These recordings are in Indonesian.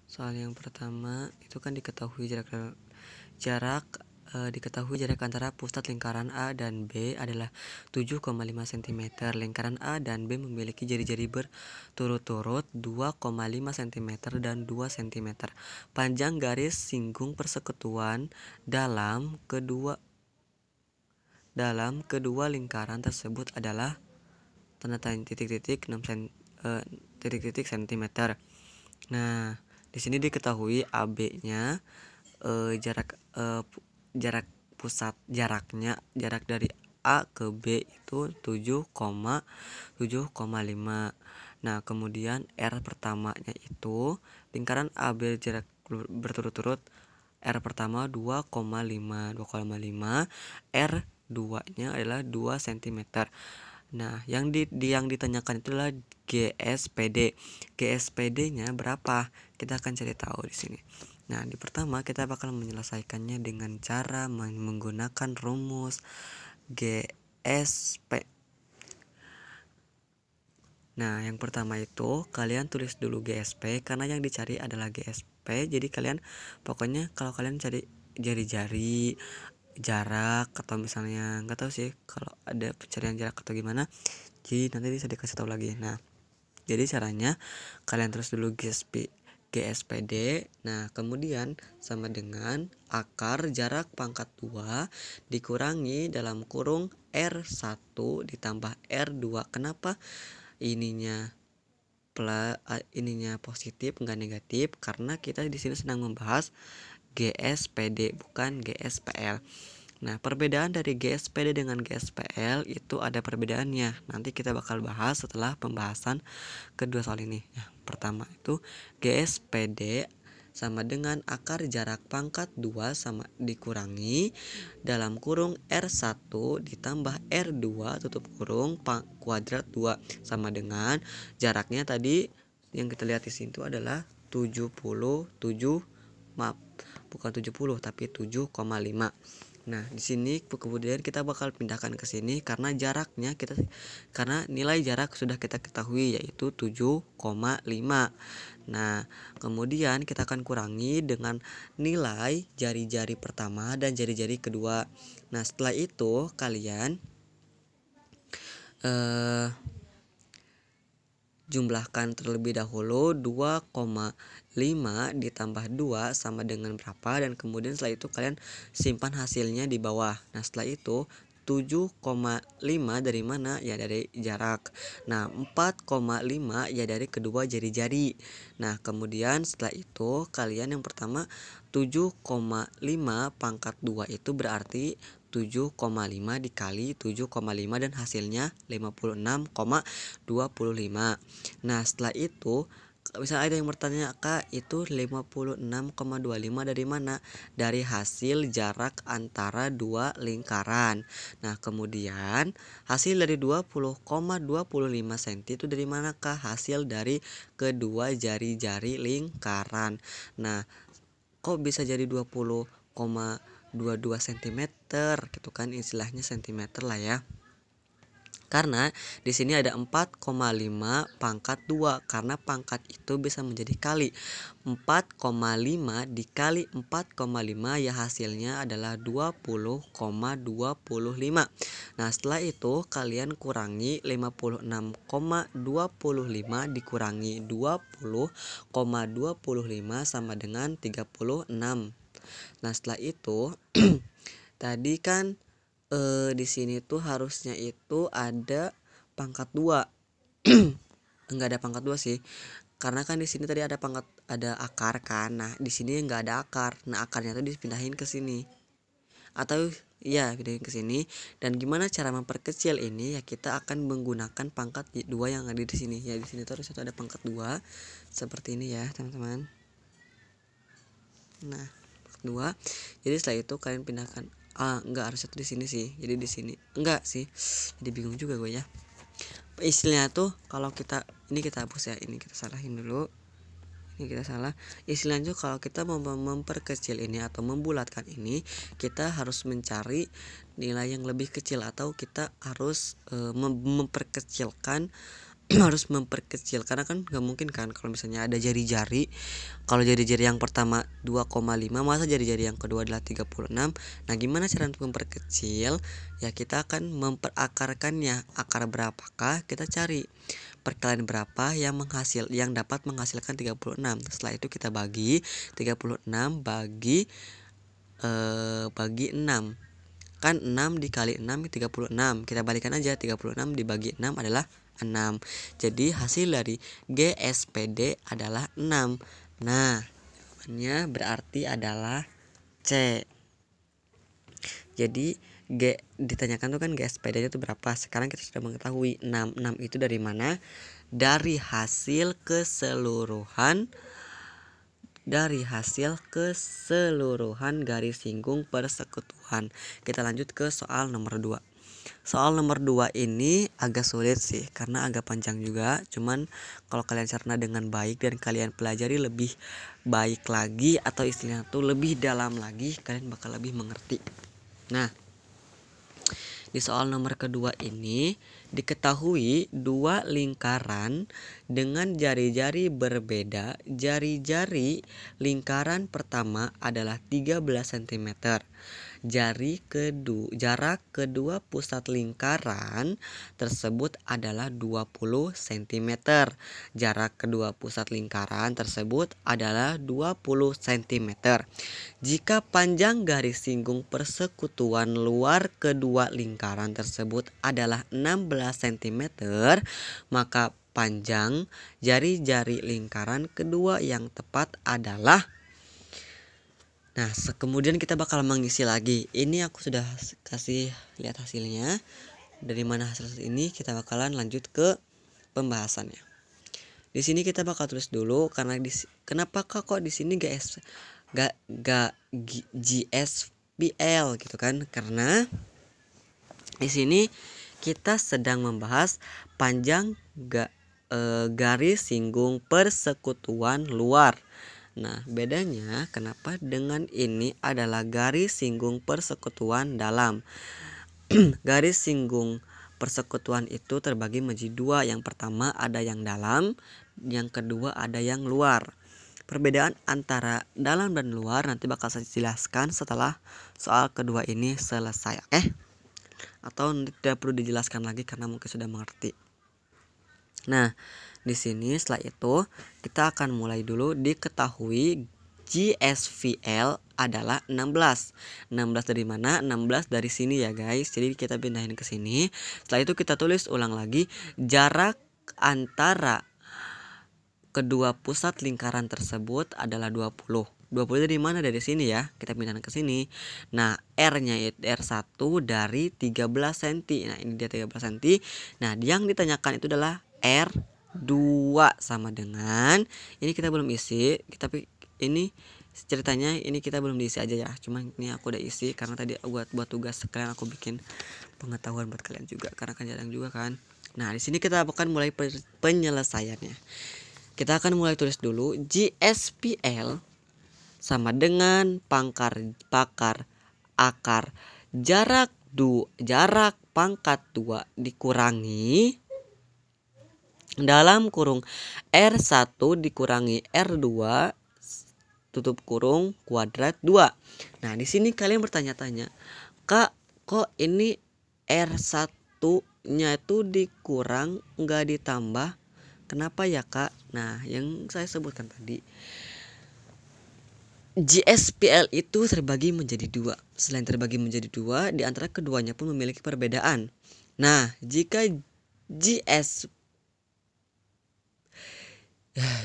Soal yang pertama itu kan diketahui jarak antara pusat lingkaran A dan B adalah 7,5 cm. Lingkaran A dan B memiliki jari-jari berturut-turut 2,5 cm dan 2 cm. Panjang garis singgung persekutuan dalam kedua lingkaran tersebut adalah tanda tanya titik-titik 6 cm. Nah, di sini diketahui AB-nya jarak jarak dari A ke B itu 7,5. Nah, kemudian R pertamanya itu lingkaran AB jarak berturut-turut R pertama 2,5, R 2-nya adalah 2 cm. Nah, yang ditanyakan itu adalah GSPD. GSPD-nya berapa? Kita akan cari tahu di sini. Nah, di pertama kita bakal menyelesaikannya dengan cara menggunakan rumus GSP. Nah, yang pertama itu kalian tulis dulu GSP karena yang dicari adalah GSP. Jadi kalian pokoknya kalau kalian cari jari-jari, jarak, atau misalnya nggak tahu sih kalau ada pencarian jarak atau gimana, jadi nanti bisa dikasih tahu lagi. Nah, jadi caranya kalian terus dulu GSPD. Nah, kemudian sama dengan akar jarak pangkat 2 dikurangi dalam kurung R1 ditambah R2. Kenapa ininya positif enggak negatif? Karena kita di sini sedang membahas GSPD bukan GSPL. Nah, perbedaan dari GSPD dengan GSPL itu ada perbedaannya. Nanti kita bakal bahas setelah pembahasan kedua soal ini. Yang pertama itu GSPD sama dengan akar jarak pangkat 2 sama dikurangi dalam kurung R1 ditambah R2 tutup kurung kuadrat 2 sama dengan jaraknya tadi yang kita lihat di sini itu adalah 77, maaf, bukan 70 tapi 7,5. Nah, di sini kemudian kita bakal pindahkan ke sini karena nilai jarak sudah kita ketahui yaitu 7,5. Nah, kemudian kita akan kurangi dengan nilai jari-jari pertama dan jari-jari kedua. Nah, setelah itu kalian jumlahkan terlebih dahulu 2,5 ditambah 2 sama dengan berapa, dan kemudian setelah itu kalian simpan hasilnya di bawah. Nah, setelah itu 7,5 dari mana? Ya dari jarak. Nah, 4,5 ya dari kedua jari-jari. Nah, kemudian setelah itu kalian yang pertama 7,5 pangkat 2 itu berarti 7,5 dikali 7,5 dan hasilnya 56,25. Nah, setelah itu misalnya ada yang bertanya, Kak, itu 56,25 dari mana? Dari hasil jarak antara dua lingkaran. Nah, kemudian hasil dari 20,25 cm itu dari manakah? Hasil dari kedua jari-jari lingkaran. Nah, kok bisa jadi 20,22 cm gitu kan, istilahnya cm lah ya. Karena di sini ada 4,5 pangkat 2 karena pangkat itu bisa menjadi kali. 4,5 dikali 4,5 ya hasilnya adalah 20,25. Nah, setelah itu kalian kurangi 56,25 dikurangi 20,25 sama dengan 36. Nah, setelah itu tadi kan di sini tuh harusnya itu ada pangkat 2. Enggak ada pangkat 2 sih. Karena kan di sini tadi ada akar kan. Nah, di sini enggak ada akar. Nah, akarnya tuh dipindahin ke sini. Atau ya, pindahin ke sini. Dan gimana cara memperkecil ini? Ya kita akan menggunakan pangkat 2 yang ada di sini. Ya di sini tuh harusnya ada pangkat 2 seperti ini ya, teman-teman. Nah, pangkat 2. Jadi setelah itu kalian pindahkan enggak, harusnya tuh di sini sih. Jadi di sini enggak sih. Jadi bingung juga gue ya. Istilahnya tuh kalau kita hapus ya. Ini kita salahin dulu. Ini kita salah. Istilahnya tuh kalau kita mau memperkecil ini atau membulatkan ini, kita harus mencari nilai yang lebih kecil atau kita harus memperkecilkan harus memperkecil karena kan nggak mungkin kan kalau misalnya ada jari-jari. Kalau jari-jari yang pertama 2,5, masa jari-jari yang kedua adalah 36. Nah, gimana cara untuk memperkecil? Ya kita akan memperakarkannya. Akar berapakah? Kita cari perkalian berapa yang dapat menghasilkan 36. Setelah itu kita bagi 36 bagi 6. Kan 6 dikali 6 36. Kita balikan aja, 36 dibagi 6 adalah 6. Jadi hasil dari GSPD adalah 6. Nah, jawabannya berarti adalah C. Jadi ditanyakan tuh kan GSPD-nya itu berapa. Sekarang kita sudah mengetahui 6. 6 itu dari mana? Dari hasil keseluruhan garis singgung persekutuan. Kita lanjut ke soal nomor 2. Soal nomor 2 ini agak sulit sih karena agak panjang juga. Cuman kalau kalian cerna dengan baik dan kalian pelajari lebih baik lagi atau istilahnya tuh lebih dalam lagi, kalian bakal lebih mengerti. Nah, di soal nomor kedua ini diketahui dua lingkaran dengan jari-jari berbeda. Jari-jari lingkaran pertama adalah 13 cm. Jarak kedua pusat lingkaran tersebut adalah 20 cm. Jarak kedua pusat lingkaran tersebut adalah 20 cm. Jika panjang garis singgung persekutuan luar kedua lingkaran tersebut adalah 16 cm, maka panjang jari-jari lingkaran kedua yang tepat adalah. Nah, kemudian kita bakal mengisi lagi. Ini aku sudah kasih lihat hasilnya. Dari mana hasil ini kita bakalan lanjut ke pembahasannya. Di sini kita bakal tulis dulu karena kenapa kok di sini gak GSPL gitu kan? Karena di sini kita sedang membahas panjang garis singgung persekutuan luar. Nah, bedanya kenapa dengan ini adalah garis singgung persekutuan dalam. Garis singgung persekutuan itu terbagi menjadi dua. Yang pertama ada yang dalam, yang kedua ada yang luar. Perbedaan antara dalam dan luar nanti bakal saya jelaskan setelah soal kedua ini selesai. Atau tidak perlu dijelaskan lagi karena mungkin sudah mengerti. Nah, di sini setelah itu kita akan mulai dulu. Diketahui GSVL adalah 16. 16 dari mana? 16 dari sini ya guys. Jadi kita pindahin ke sini. Setelah itu kita tulis ulang lagi jarak antara kedua pusat lingkaran tersebut adalah 20. 20 dari mana? Dari sini ya. Kita pindahin ke sini. Nah, R-nya itu R1 dari 13 cm. Nah, ini dia 13 cm. Nah, yang ditanyakan itu adalah R2 sama dengan ini kita belum isi, tapi ini ceritanya ini kita belum diisi aja ya. Cuman ini aku udah isi karena tadi buat tugas sekalian aku bikin pengetahuan buat kalian juga karena kan jarang juga kan. Nah, di sini kita akan mulai penyelesaiannya. Kita akan mulai tulis dulu GSPL sama dengan akar jarak pangkat 2 dikurangi dalam kurung R1 dikurangi R2 tutup kurung kuadrat 2. Nah, di sini kalian bertanya-tanya, "Kak, kok ini R1-nya itu dikurang enggak ditambah? Kenapa ya, Kak?" Nah, yang saya sebutkan tadi, GSPL itu terbagi menjadi dua. Selain terbagi menjadi dua, di antara keduanya pun memiliki perbedaan. Nah, jika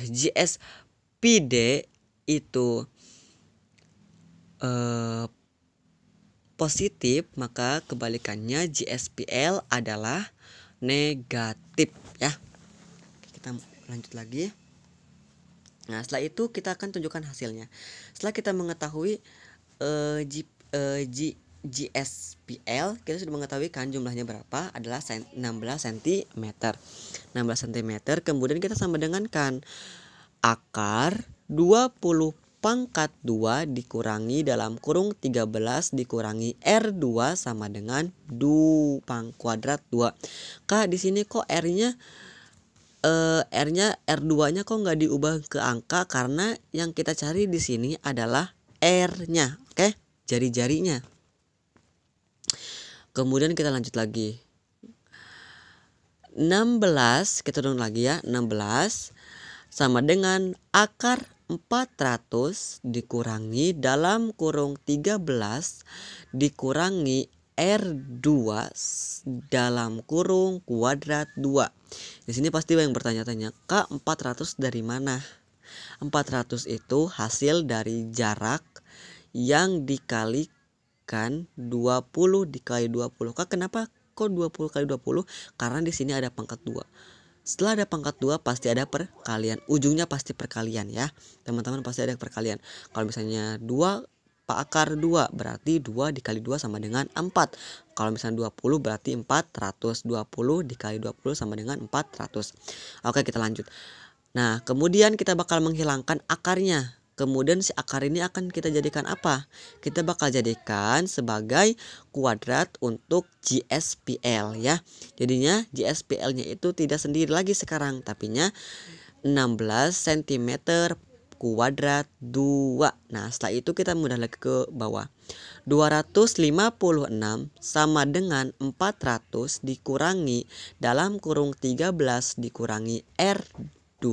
GSPD itu positif, maka kebalikannya GSPL adalah negatif ya. Kita lanjut lagi. Nah, setelah itu kita akan tunjukkan hasilnya. Setelah kita mengetahui GSPL, kita sudah mengetahui kan jumlahnya berapa, adalah 16 cm. 16 cm. Kemudian kita sama dengan kan akar 20 pangkat 2 dikurangi dalam kurung 13 dikurangi R2 sama dengan 2 kuadrat 2. Kak, di sini kok R-nya R-nya R2-nya kok nggak diubah ke angka, karena yang kita cari di sini adalah R-nya. Oke, jari-jarinya. Kemudian kita lanjut lagi. 16, kita turun lagi ya. 16 sama dengan akar 400 dikurangi dalam kurung 13 dikurangi R2 dalam kurung kuadrat 2. Di sini pasti yang bertanya-tanya, Kak, 400 dari mana? 400 itu hasil dari jarak yang dikalikan 20 dikali 20. Kak, kenapa kok 20 kali 20? Karena di sini ada pangkat 2. Setelah ada pangkat 2 pasti ada perkalian. Ujungnya pasti perkalian ya. Teman-teman pasti ada perkalian. Kalau misalnya 2 akar 2 berarti 2 dikali 2 sama dengan 4. Kalau misalnya 20 berarti 400. 20 dikali 20 sama dengan 400. Oke, kita lanjut. Nah, kemudian kita bakal menghilangkan akarnya. Kemudian si akar ini akan kita jadikan apa? Kita bakal jadikan sebagai kuadrat untuk GSPL ya. Jadinya GSPL-nya itu tidak sendiri lagi sekarang, tapinya 16 cm kuadrat 2. Nah, setelah itu kita mudah lagi ke bawah. 256 sama dengan 400 dikurangi dalam kurung 13 dikurangi R2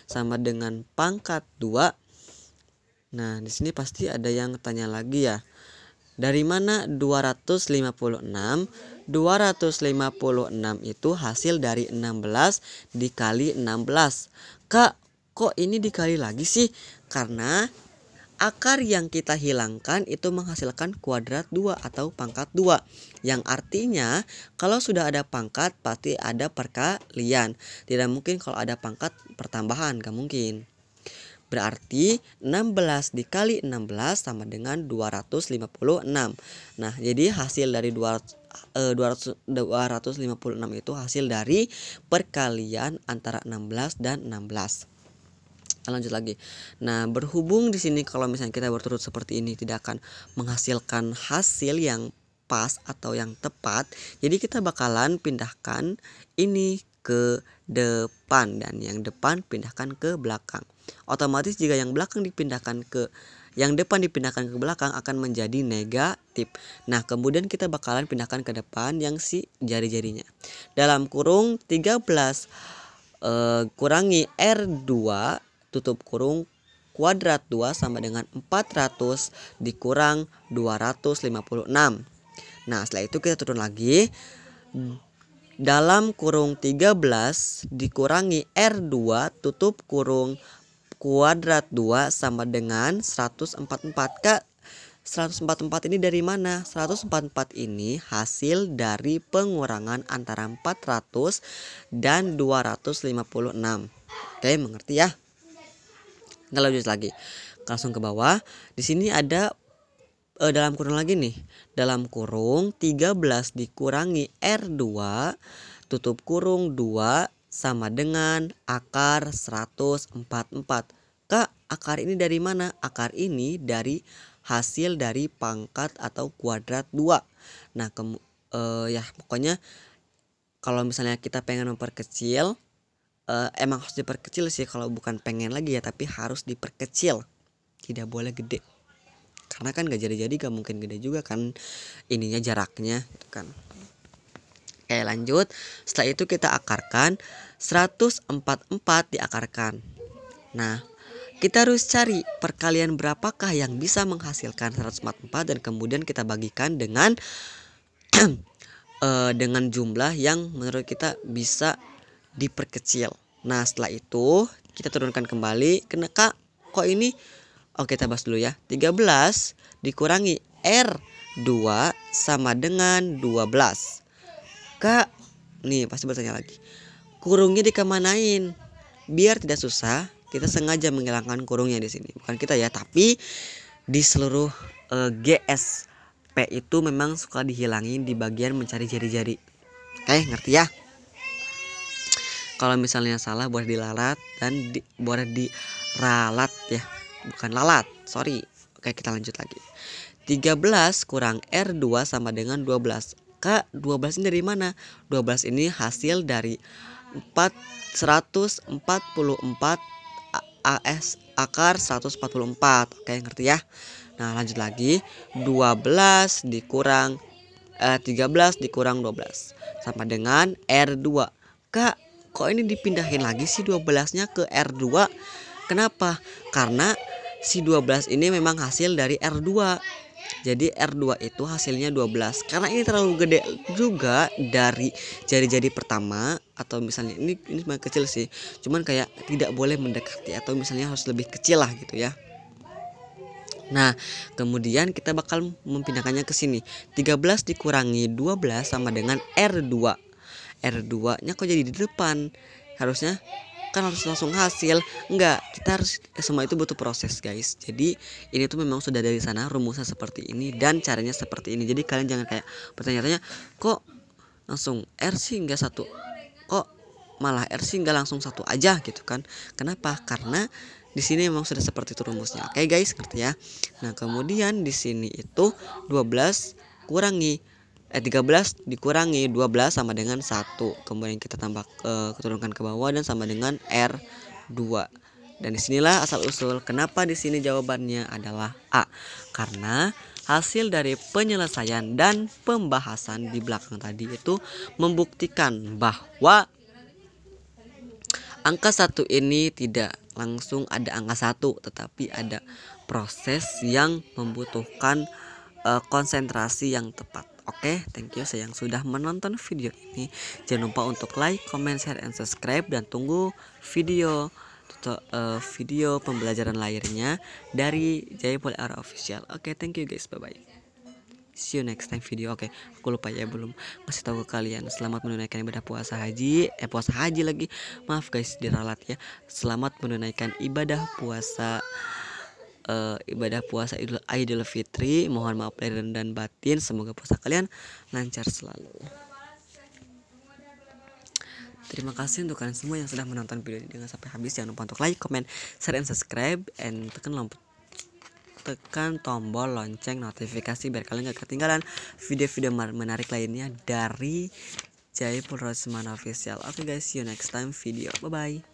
sama dengan pangkat 2. Nah, di sini pasti ada yang tanya lagi ya. Dari mana 256? 256 itu hasil dari 16 dikali 16. Kak, kok ini dikali lagi sih? Karena akar yang kita hilangkan itu menghasilkan kuadrat 2 atau pangkat 2. Yang artinya kalau sudah ada pangkat pasti ada perkalian. Tidak mungkin kalau ada pangkat pertambahan, gak mungkin. Berarti 16 dikali 16 sama dengan 256. Nah, jadi hasil dari 256 itu hasil dari perkalian antara 16 dan 16. Lanjut lagi. Nah, berhubung di sini kalau misalnya kita berturut seperti ini tidak akan menghasilkan hasil yang pas atau yang tepat, jadi kita bakalan pindahkan ini ke depan dan yang depan pindahkan ke belakang. Otomatis jika yang belakang dipindahkan ke yang depan dipindahkan ke belakang akan menjadi negatif. Nah, kemudian kita bakalan pindahkan ke depan yang si jari-jarinya. Dalam kurung 13 kurangi R2 tutup kurung kuadrat 2 sama dengan 400 dikurang 256. Nah, setelah itu kita turun lagi. Dalam kurung 13 dikurangi R2 tutup kurung kuadrat 2 sama dengan 144. Kak, 144 ini dari mana? 144 ini hasil dari pengurangan antara 400 dan 256. Oke, mengerti ya? Kita lanjut lagi. Langsung ke bawah. Di sini ada dalam kurung lagi nih. Dalam kurung 13 dikurangi R2 tutup kurung 2 sama dengan akar 144. Kak, akar ini dari mana? Akar ini dari hasil dari pangkat atau kuadrat 2. Nah, ya pokoknya kalau misalnya kita pengen memperkecil, emang harus diperkecil sih, kalau bukan pengen lagi ya, tapi harus diperkecil. Tidak boleh gede. Karena kan gak jadi-jadi, gak mungkin gede juga kan ininya jaraknya gitu kan. Oke, lanjut. Setelah itu kita akarkan 144 diakarkan. Nah, kita harus cari perkalian berapakah yang bisa menghasilkan 144 dan kemudian kita bagikan dengan dengan jumlah yang menurut kita bisa diperkecil. Nah, setelah itu kita turunkan kembali. Kak, kok ini? Oke, kita bahas dulu ya. 13 dikurangi R2 sama dengan 12. Kak, nih pasti bertanya lagi. Kurungnya dikemanain? Biar tidak susah, kita sengaja menghilangkan kurungnya di sini. Bukan kita ya, tapi di seluruh GSP itu memang suka dihilangin di bagian mencari jari-jari. Oke, ngerti ya? Kalau misalnya salah boleh dilalat dan boleh diralat ya. Bukan lalat, sorry. Oke, kita lanjut lagi. 13 kurang R2 sama dengan 12. Kak, 12 ini dari mana? 12 ini hasil dari 144 AS akar 144. Oke, ngerti ya? Nah, lanjut lagi. 12 dikurang 13 dikurang 12 sama dengan R2. Kak, kok ini dipindahin lagi sih 12-nya ke R2? Kenapa? Karena si 12 ini memang hasil dari R2. Jadi R2 itu hasilnya 12. Karena ini terlalu gede juga dari jari-jari pertama, atau misalnya ini sebenarnya kecil sih. Cuman kayak tidak boleh mendekati, atau misalnya harus lebih kecil lah gitu ya. Nah, kemudian kita bakal memindahkannya ke sini. 13 dikurangi 12 sama dengan R2. R2-nya kok jadi di depan? Harusnya kan harus langsung hasil. Enggak, kita harus semua itu butuh proses, guys. Jadi ini tuh memang sudah dari sana rumusnya seperti ini dan caranya seperti ini. Jadi kalian jangan kayak bertanya-tanya, kok langsung R sih enggak satu? Kok malah R sih enggak langsung satu aja gitu kan? Kenapa? Karena di sini memang sudah seperti itu rumusnya. Oke guys, ngerti ya? Nah, kemudian di sini itu 12 kurangi 13 dikurangi 12 sama dengan 1. Kemudian kita tambah keturunkan ke bawah dan sama dengan R2. Dan disinilah asal usul kenapa di sini jawabannya adalah A. Karena hasil dari penyelesaian dan pembahasan di belakang tadi itu membuktikan bahwa angka 1 ini tidak langsung ada angka 1, tetapi ada proses yang membutuhkan konsentrasi yang tepat. Oke, thank you sayang sudah menonton video ini. Jangan lupa untuk like, comment, share, and subscribe, dan tunggu video video pembelajaran lainnya dari Jayapol Era Official. Oke, thank you guys, bye bye. See you next time video. Oke, aku lupa ya, belum kasih tahu ke kalian. Selamat menunaikan ibadah puasa haji. Puasa haji lagi. Maaf guys, diralat ya. Selamat menunaikan ibadah puasa Idul Fitri. Mohon maaf lahir dan batin. Semoga puasa kalian lancar selalu. Terima kasih untuk kalian semua yang sudah menonton video ini dengan sampai habis. Jangan lupa untuk like, comment, share, and subscribe, and tekan tombol lonceng notifikasi biar kalian gak ketinggalan video-video menarik lainnya dari Jayapol Rosman Official. Oke guys, see you next time video. Bye bye.